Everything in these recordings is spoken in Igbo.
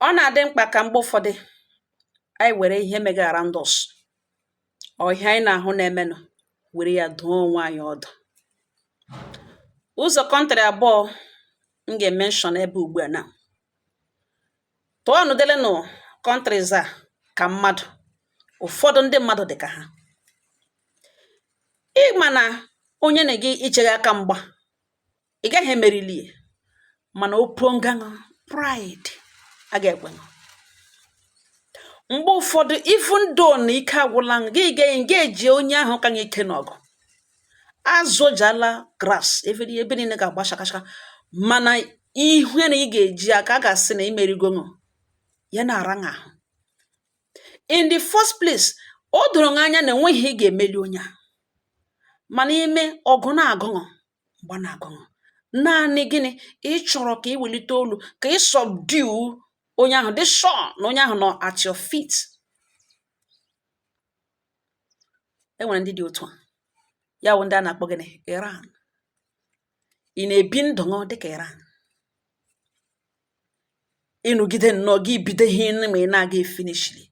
Ọ na-adị mkpa ka mgbe ụfọdụ anyị were ihe megara ndụ us ọ ihe anyị na-ahụ na-emenụ were ya dụọ onwe anyị ọdụ. Ụzọ kọntrị abụọ m ga-emenshọn ebe ugbu a na tụọnụ delenụ kọntrịz a ka mmadụ. Ụfọdụ ndị mmadụ dị ka ha. Ịma na onye na gị ichegha aka mgba, ị gaghị emerili ya, mana oponganụ pride a ga-ekwenụ. Mgbe ụfọdụ even though na ike agwụla gị ga-eji onye ahụ ka gị ike n'ọgụ azụjala grass ebe niile ga-agba shakashaka, mana ihe na ị ga-eji aka a ga-asị na imerigonụ ya na-ara ahụ. In the first place, o doro anya na enweghị ị ga-emeli onye ahụ, mana ime ọgụ na-agụṅụ mgba na-agụṅụ naanị gịnị ị chọrọ ka ị welite olu ka ị subdue onye ahụ, dị sure na onye ahụ nọ at your feet. E nwere ndị dị otu a, ya wụ ndị a na-akpọ gịnị Iran. Ị na-ebi ndụ ṅụ dịka Iran, ịnụgide nnọọ gị bido ihe ma ị na-aga efinishili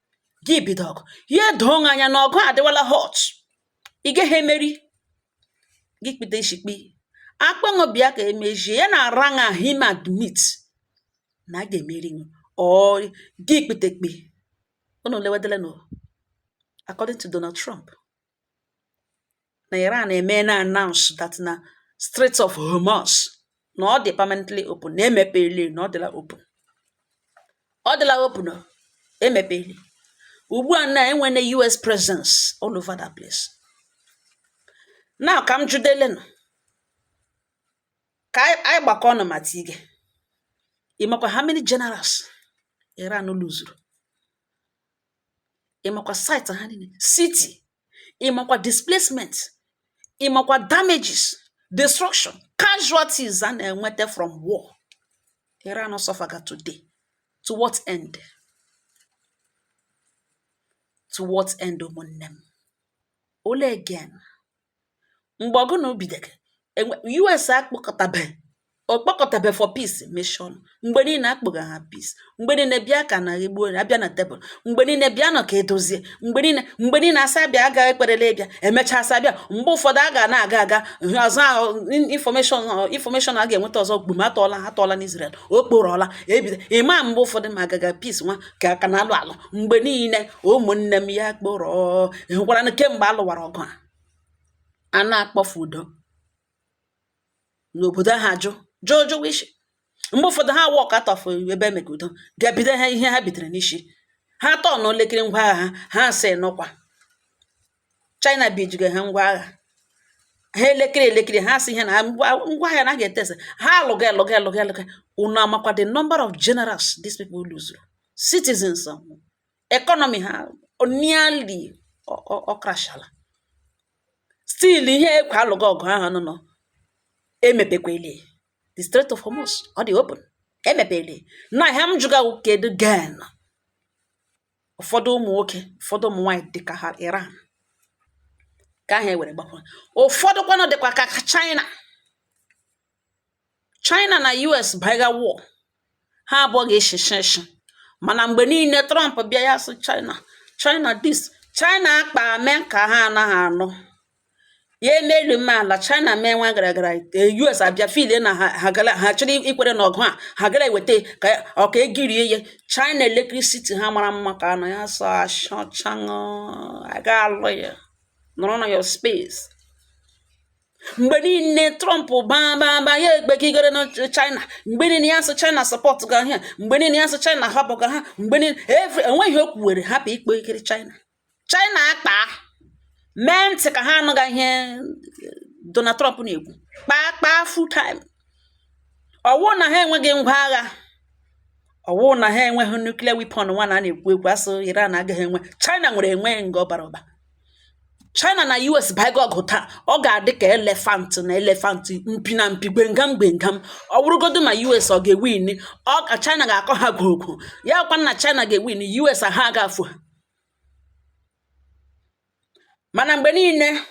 gị bido ọgụ ya doo anya na ọgụ adịwala hot, ị gaghị emeri gị kpite ishikpi akpanụ bịa ka emejie ya na ara ṅa him admit na a ga-emeri or gị kpitekpe. Unu lewedele no according to Donald Trump na Iran eme na announce that na Strait of Hormuz na ọ dị permanently open, na emepeli na ọ dịla open. Ọ dịla open, emepeli. Ugbu a na enwene US presence all over that place. Now ka m judelenu ka anyị gbakọ ọnụ ma tige. Ị makwa how many generals Iran luzuru? Ị makwa site ha niile, city, ị makwa displacement, ị makwa damages, destruction, casualties a na-enweta from war. Iran suffered today. To what end? To what end, ụmụnne m? Ole again. Mgbe ọgụ na obideke, US okpokọtabe for peace mission. Mgbe niile akpọga ha peace. Mgbe niile bịa ka na egbuo abịa na tebụl. Mgbe niile bịa nọ ka edozie. Mgbe niile asa bịa aga ekperele bịa, emecha asa bịa. Mgbe ụfọdụ a ga na-aga ọzọ information a ga-enweta ọzọ gbum atọọla n'Israel. O kporoọla ebido ịma mgbe ụfọdụ ma agaga peace nwa ka na alụ mgbe niile ụmụnne m ya kporo hụkwara na kemgbe alụwara ọgụ a na-akpọfu udo n'obodo ha jụjụ wishi. Mgbe ụfọdụ ha wọk atọfụ ebe emeka udo ga-ebido ha ihe ha bidoro n'isi ha tọọ na elekere ngwa agha ha sị nọkwa China bijigo ha ngwa agha ha elekere ha sị ihe na ngwa agha na ga-etesa ha alụga unu amakwa the number of generals these people lose, citizens, economy ha nearly ọ crashala. Still ihe ekwe alụga ọgụ ahụ nọ emepekwele the Strait of Hormuz ọ dị open, emepele na ha m jụga kedu gan ụfọdụ ụmụ nwoke ụfọdụ ụmụ nwaanyị dịka ha Iran ka ha ewere gbakwa. Ụfọdụ kwanụ dịkwa ka China na US baiga war ha abụọ ga-eshishi, mana mgbe niile Trump bịa ya sị China this China akpa mee ka ha anaghị anụ ya emeri mala China mee nwa gara US abịa file na ha chịrị ikwere n'ọgụ ha gara eweta ka ọka egirie ya China electricity ha mara mma ka anọ ya sọ ashọchaṅụ aga alụ ya nọrọ na your space. Mgbe niile Trump ba ya ekpekigere na China, mgbe niile ya sị China support ga ha, mgbe niile ya sị China hapụ ga ha, mgbe niile enweghị okwu were hapụ ikpe ikiri China akpa mee ntị ka ha anụga ihe Donald Trump na-ekwu kpaa full time. Ọwụ na ha enweghị ngwa agha, ọwụ na ha enweghị nuclear weapon nwa na na-ekwu asụ Iran agaghị enwe. China nwere enwe nga ọbara ụba. China na US baiga ọgụ taa ọ ga-adị ka elefant na elefant, mpi na mpi, gbengam. Ọ bụrụgodu ma US ọ ga-ewin, China ga-akọ ha gwogwo ya kwa na China ga-ewin, US ha ga-afụ ha. Mana mgbe niile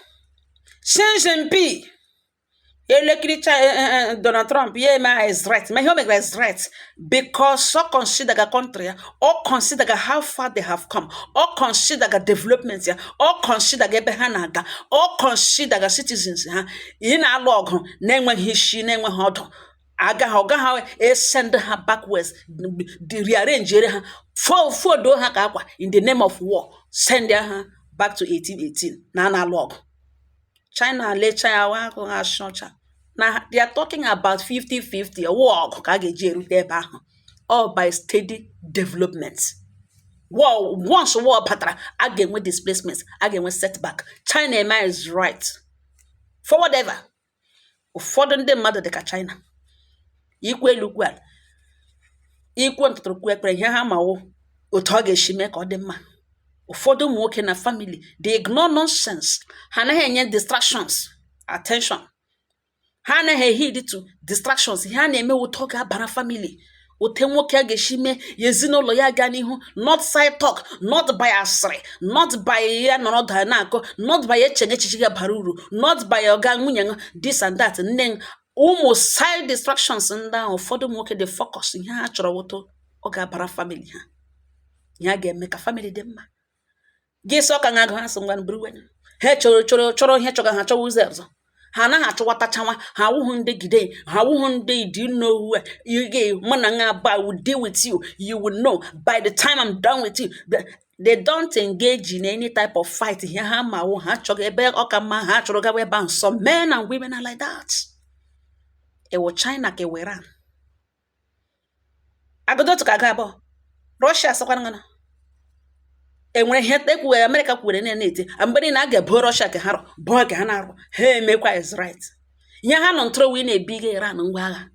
Xi Jinping Donald Trump, yeah, is right. My home is right because so consider the country, or consider how far they have come, or consider the developments, or consider the behanaga, or consider the citizens. In our log, name when she name when hot. Aga send her backwards, rearrange her for do her in the name of war, send her back to 1818. Nana log. China later now they are talking about 50-50 war all by steady development. War once war patra again with displacements, again with setback. China man is right. For whatever. Ụfọdụ ndị mmadụ dịka China. Ikwu elu kwu ala. Ikwu ntụtụrụ kwu ekpere ihe ha ma wụ otu ọ ga-esi mee ka ọ dị mma. Ụfọdụ ụmụ nwoke na family they ignore nonsense. Ha anaghị enye distractions attention. Ha anaghị heed to distractions. Ha na-eme ụtọ ọ ga-abara family. Ote nwoke a ga-esi mee ya ezinụlọ ya gaa n'ihu, not side talk, not by asịrị, not by ya nọrọ na-akọ, not by eche echichi ga bara uru, not by ọga nwunye this and that. Nne ụmụ side distractions ndị ahụ ụfọdụ nwoke dị focus ihe ha chọrọ ụtọ ọ ga-abara family ha. Ya ga-eme ka family dị mma. Gị sọ ka na-agụ ha sị ngwa buru wenye. Ha chọrọ ihe chọga ha chọwa ụzọ ọzọ. Ha anaghị achọwatachawa ha awụhụ ndị gide ha awụhụ ndị do you know who you get mana nga ba will deal with you. You will know by the time I'm done with you. They don't engage in any type of fight. Here ha ma wụ ha chọga ebe ọka mma ha chọrọ gawa ebe ahụ. Some men and women are like that. Ewo China ka ewe Iran. Agodo ka ga abụọ. Russia sọkwa ngana. Enwere ihe ekwu America kwere na-ete mgbe na aga ebo Russia ka ha bụ ka ha na-arụ ha emekwa is right. Ihe ha nọ ntro wi na-ebiga Iran ngwa agha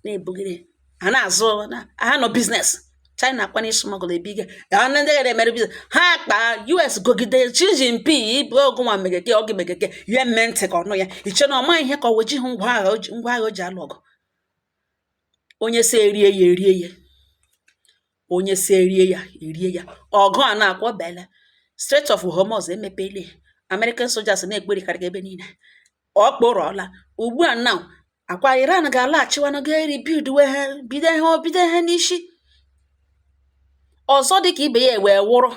na-ebugide ha na-azụ na ha nọ business. China kwa na smuggle ebiga ha na ndị ga-emere business ha kpa US gogide Xi Jinping ibu ogụnwa megeke oge megeke ya mente ka ọnụ ya iche na ọma ihe ka o weji ngwa agha o ji alụ ọgụ. Onye se erie ya onye si erie ya ọgụ a na-akwọ bele Strait of Hormuz emepele American soldiers na-ekperikarị ebe niile ọ kpọrọla ugbu a now akwa Iran ga-alaghachiwa na ga-rebuild bido ihe n'isi ọzọ dịka ibe ya wee wụrụ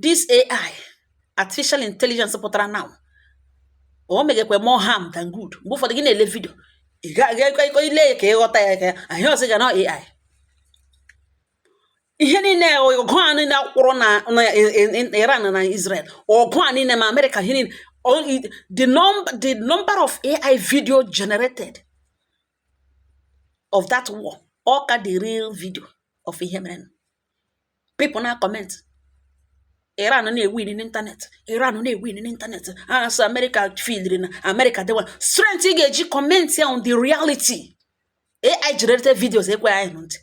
this AI artificial intelligence pụtara now o megekwe more harm than good. Mgbe ụfọdụ gị na-ele vidio ị ga ile ka ịghọta ya ka ahịa ọzọ ga na AI ihe niile ọgụ a niile akwụrụ na Iran na Israel ọgụ a niile ma America ihe niile the number of AI video generated of that war all ka the real video of ihe mere. People na comment Iran na-ewin n'internet Iran na-ewin n'internet as America field na America dewa strength ị ga-eji comment on the reality. AI generated videos ekwe anyị ntị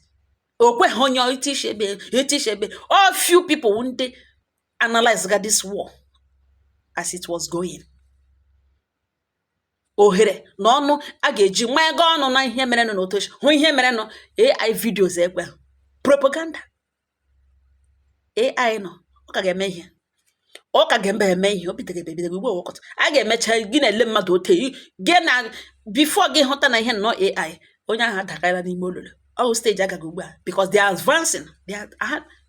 okwe honyo itishebe all few people wouldn't analyze this war as it was going. Ohere n'ọnụ a ga-eji nwa ego ọnụ na ihe mere n'otu hụ ihe mere nọ AI videos ekwe propaganda. AI nọ ọ ka ga-eme ihe ọ ka ga-eme ihe o bidoro ugbo wọkọt a ga-emecha gị na-ele mmadụ ote gị na before gị hụta na ihe nọ AI onye ahụ adakara n'ime olulu. All stage agaga ugbu a because they are advancing.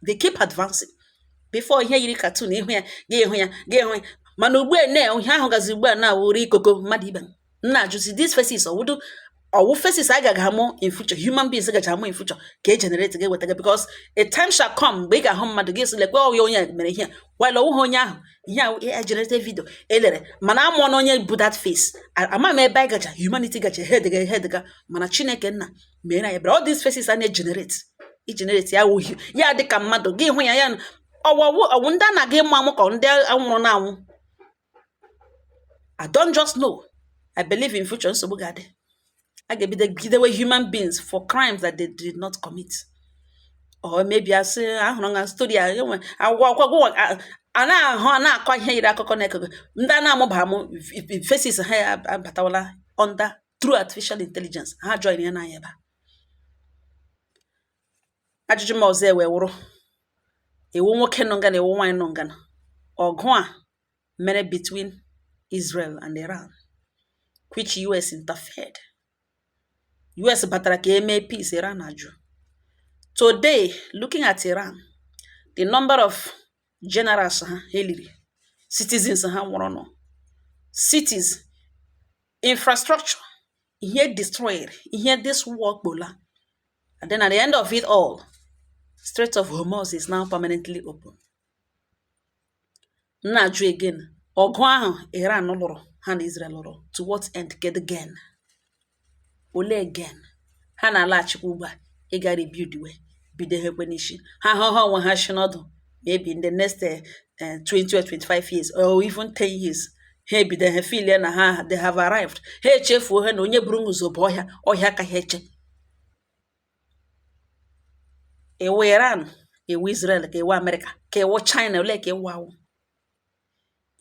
They keep advancing. Before here yiri cartoon ihu ya ga-ehụ ya mana ugbu a na ihe ahụ gazi ugbu a na wuri ikoko mmadụ ibe nna ajụzi these faces owu faces agaga amụ in future human beings gacha amụ in future ka generate ga-ewetaga because a time shall come mgbe ị ga-ahụ mmadụ gị sịlekwe ọya onye mere ihe while ọwụghị onye ahụ ihe ahụ AI generated video elere mana amụọ na onye bu that face ama m ebe anyị gacha humanity gacha head ga mana Chineke nna mere anyị all these faces a na-generate ya wuhi ya dịka mmadụ gị hụ ya ọwụ ndị a na-aga ịmụ amụ ka ndị anwụrụ na anwụ. I don't just know. I believe in future nsogbu ga-adị. A ga-ebido gidewe human beings for crimes that they did not commit. Or maybe I say ahụrụ na story a na-akọ ihe yiri akụkọ na-ekego ndị a na-amụba amụ faces ha abatawala under through artificial intelligence ha join ya n'anya ebe a. Ajụjụ m ọzọ ewe wụrụ ewu nwoke nọ ngana ewu nwaanyị nọ ngana ọgụ a mere between Israel and Iran which US interfered. US batara ka eme peace, Iran ajụ. Today, looking at Iran, the number of generals citizens cities, infrastructure, ihe destroyed, ihe this war gbola. And then at the end of it all, Strait of Hormuz is now permanently open. Naju again, ọgụ ahụ Iran lụrụ ha na Israel lụrụ, to what end? Get again. Ole again. Ha na-alaghachikwa ugbu a ịga rebuild we bido hekwe n'isi. Ha onwe ha shinodu, maybe in the next 20 or 25 years or even 10 years. Ha bido ha feel na ha they have arrived. Ha echefuo ha na onye buru ụzọ bụ ọhịa ka ha eche. Ewe Iran, ewe Israel, ka ewe America, ka ewe China, ole ka ewe awụ.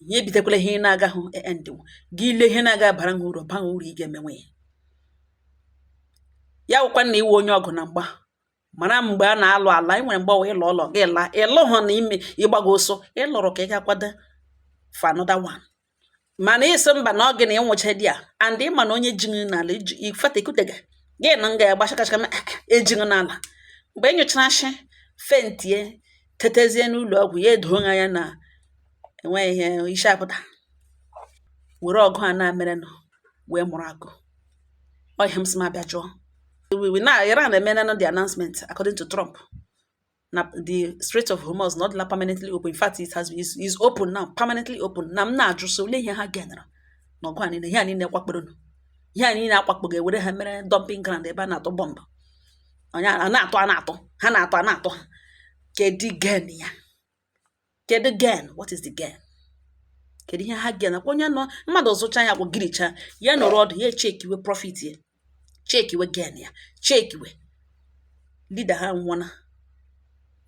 Ihe bidokwala ihe na-aga hụ endewo. Gị ile ihe na-aga bara uru, ba uru ị ga-emenwe. Ya wụkwa na iwe onye ọgụ na mgba. Mana mgbe a na-alụ ala, ị nwere mgbe ọwa ịlụ ụlọ gị la, ịlụ hụ na ime ịgbago ọsọ, ịlụrụ ka ị ga-akwado for another one. Mana isi mba na oge na ịnwụcha di ya, and ịma na onye jingị n'ala ifetekutega gị na nga agbachakachaka ejingị n'ala. Mgbe enyochara shi fentie tetezie n'ụlọ ọgwụ ya edo anya na enweghị ihe isi apụta, were ọgụ a na-mere nọ wee mụrụ akụ. Ọhịa m sị m abịa jụọ. Now Iran made the announcement, according to Trump. Now the Strait of Hormuz not permanently open. In fact, it is open now, permanently open. Now na just so le ha general. No go ani here ni na kwakporo no. Here ni na kwakpo ga were ha mere dumping ground ebe na to bomb. Onya na ato. Ha na ato. Kedi gen ya. Kedi gen. What is the gen? Kedi ihe ha gen. Akwanya no mmadu zụcha ya kwa giricha. Ya no road ya check we profit ye. Check we gen ya. Check we. Leader ha nwana.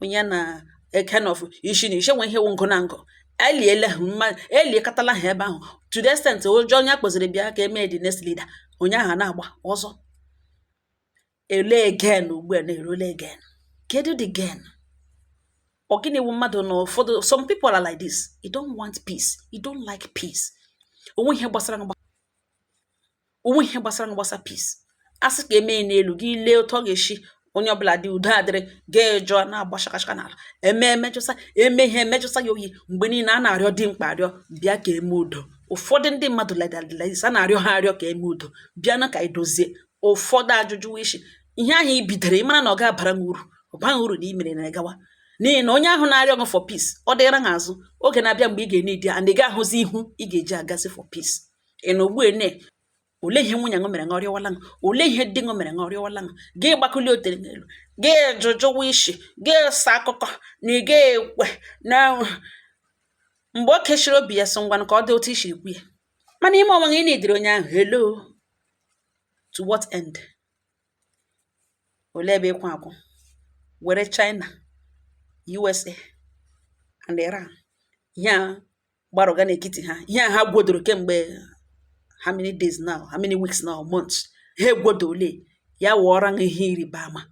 Onye na a kind of issue ni she when he won go nango. Eli katala ha ebe ahụ. To the extent ojo onye akpozire bịa ka eme the next leader. Onye aha na agba ọzọ. Ele again ugbu a na erole again. Kedu the again? Ogini wu mmadụ no for some people are like this. You don't want peace. You don't like peace. Onwe ihe gbasara peace. Asị ka eme n'elu gị lee otu ọ ga-eshi onye ọbụla dị udo adịrị ga-ejo na-agbashakashaka n'ala eme ihe mejụsa ya oyi mgbe niile a na-arịọ dị mkpa arịọ bịa ka eme udo. Ụfọdụ ndị mmadụ ledadịladis a na-arịọ ha arịọ ka eme udo bịa na ka edozie ụfọdụ ajụjụ ishi ihe ahụ ibidere ịmara na ọ ga-abara uru ọ baghị uru na imere na gawa n'ihi na onye ahụ na-arịọ gị for peace ọ dịra n'azụ oge na-abịa mgbe ị ga-enedi ya and ị ga-ahụzi ihu ị ga-eji agazi for peace. Ị na ogbu ene ole ihe nwunye ṅụ mere ṅụrịọwala ṅụ ole ihe dị ṅụ mere ṅụrịọwala ṅụ gị gbakụli otere n'elu gị jụjụwa isi gị sa akụkọ na ị ga-ekwe na mgbe o kechiri obi ya so ngwanụ ka ọ dị otu isiri kwu ya mana ime onwe gị na-edere onye ahụ hello to what end? Ole ebe ịkwụ akwụ were China, USA and Iran ya gbaroga n'etiti ha ihe ha gwodoro kemgbe how many days now, how many weeks now, months. He gwodole ya wọra ihe ịrịba ama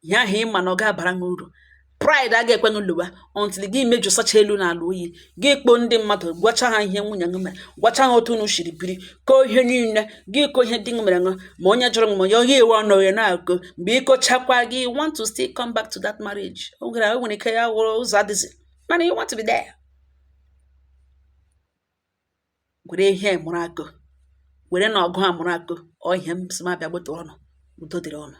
ya ha ịma na ọ ga-abara uru. Pride aga ekwe n'ụlọwa until gị meju sacha elu na ala oyi gị kpo ndị mmadụ gwacha ha ihe nwunye ṅụ mere gwacha ha otu unu shiri biri ko ihe niile gị ko ihe dị ṅụ mere ṅụ ma onye jụrụ ma ya ewe ọnụ ya na-akụ mgbe ịkochakwa gị want to still come back to that marriage. O nwere ike ya wụrụ ụzọ adịzi mana you want to be there. Gwere ihe mụrụ akụ were na ọgụ a mụrụ akụ ọ ihe m sị m abịa gbota ọnụ udo dịrị ọnụ.